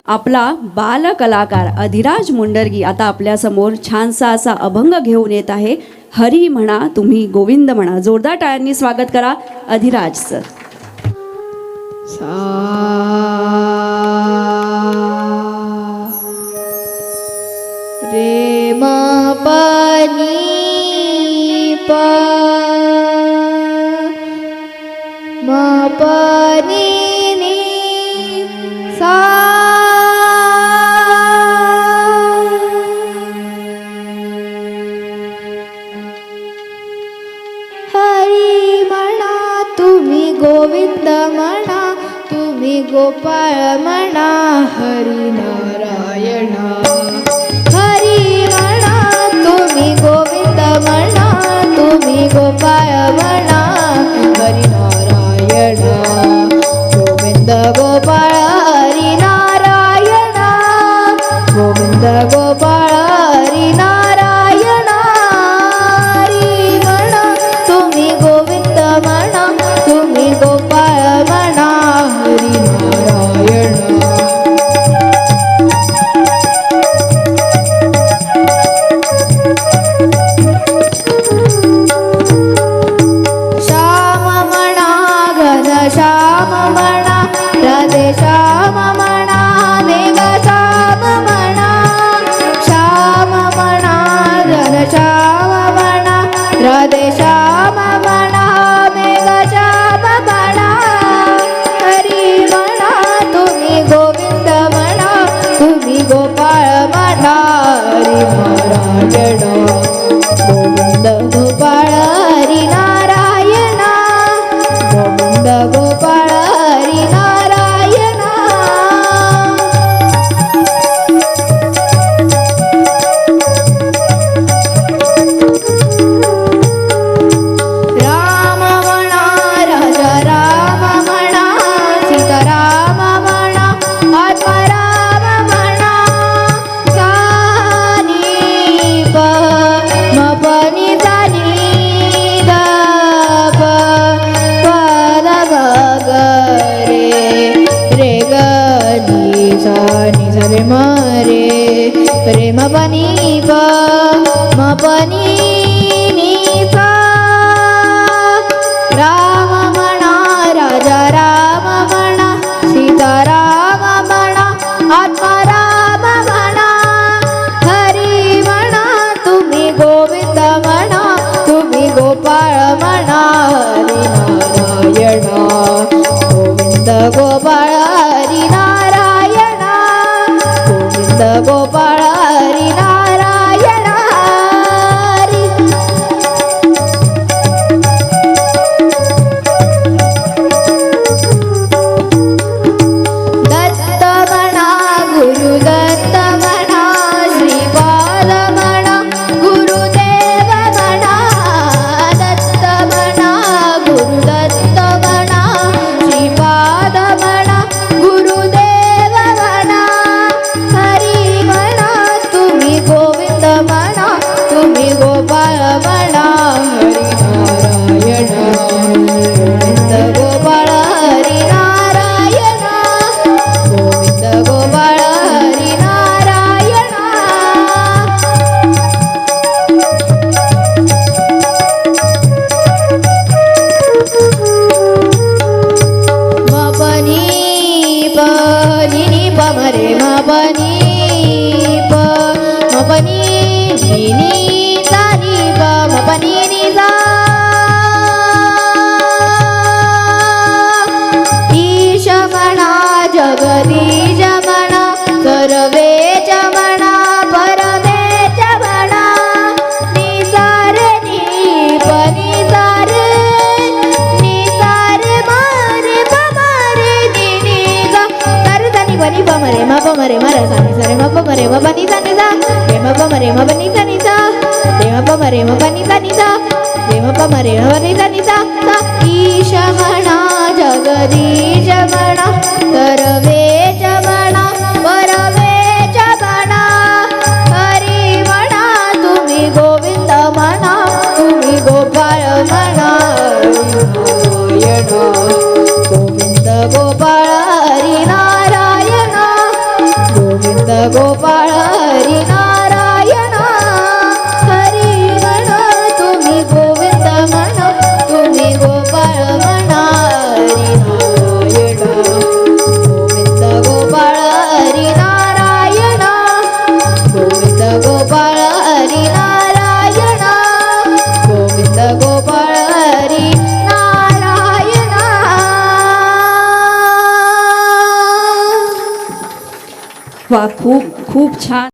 आपला बाल कलाकार अधिराज मुंडरगी आता आपल्या समोर छानसा असा अभंग घेऊन येत आहे. हरी म्हणा तुम्ही गोविंद म्हणा. जोरदार टाळ्यांनी स्वागत करा अधिराजचं. रे म प नी प म प नी नी सा. हरी म्हणा तुम्ही गोविंद म्हणा तुम्ही गोपाळ म्हणा हरी नारायणा. हरी म्हणा तुम्ही गोविंद म्हणा तुम्ही गोपाळ म्हणा हरी नारायणा. गोविंद गोपाळ हरी नारायणा. गोविंद गोपाळ हरी नारायणा. हरी म्हणा तुम्ही गोविंद म्हणा तुम्ही गोपाळ म्हणा हरी नारायणा. श्याम म्हणा घनश्याम म्हणा राधे श्याम म्हणा मेघ श्याम म्हणा. श्याम म्हणा घनश्याम म्हणा राधे श्याम म्हणा मेघ श्याम म्हणा. हरी म्हणा तुम्ही गोविंद म्हणा तुम्ही गोपाळ म्हणा हरी नारायणा. गोविंद गोपाळ हरी नारायणा. गोविंद गोपाळ हरी नारायणा. राम म्हणा राजा राम म्हणा सीताराम म्हणा आत्माराम म्हणा. सा नी प म प नी सा नी द प प द ग ग रे रे ग नी सा रे म रे रे म प नी प म प नी नी सा. राम म्हणा राजा राम म्हणा सीताराम म्हणा आत्माराम म्हणा. हरी म्हणा तुम्ही गोविंद म्हणा तुम्ही गोपाळ म्हणा हरी नारायणा. गोविंद गोपाळ हरी नारायणा. गोविंद गोपाळ हरी नारायणा. हरी दत्त म्हणा गुरुदत्त म्हणा श्रीपाद म्हणा गुरुदेव म्हणा. दत्त म्हणा गुरुदत्त म्हणा श्रीपाद म्हणा गुरुदेव म्हणा. हरी म्हणा तुम्ही गोविंद म्हणा तुम्ही गोपाळ म्हणा हरी नारायणा. गोविंद गोपाळ हरी नारायणा. गोविंद गोपाळ हरी नारायणा. म प नी प नी नी प म रे म प नी प म प नी नी सा नी प म प नी नी सा. ईश म्हणा जगदीश म्हणा सर्वेश म्हणा परमेश म्हणा. नि सा रे नि प नि सा रे नि सा रे म रे प म रे नि नि सा. सा रे सा नि प नि प म रे म प म रे म रे सा नि सा रे म प म रे म प नि सा नि सा. रे म प म रे म प नि सा नि सा. रे म प म रे म प नि सा नि सा. रे म प म रे म प नि सा नि सा. सा. ईश म्हणा जगदीश म्हणा सर्वेश म्हणा परमेश म्हणा. हरी म्हणा तुम्ही गोविंद म्हणा तुम्ही गोपाळ म्हणा हरी नारायणा. गोविंद गोपाळ हरी नारायणा. वा खूप खूप छान.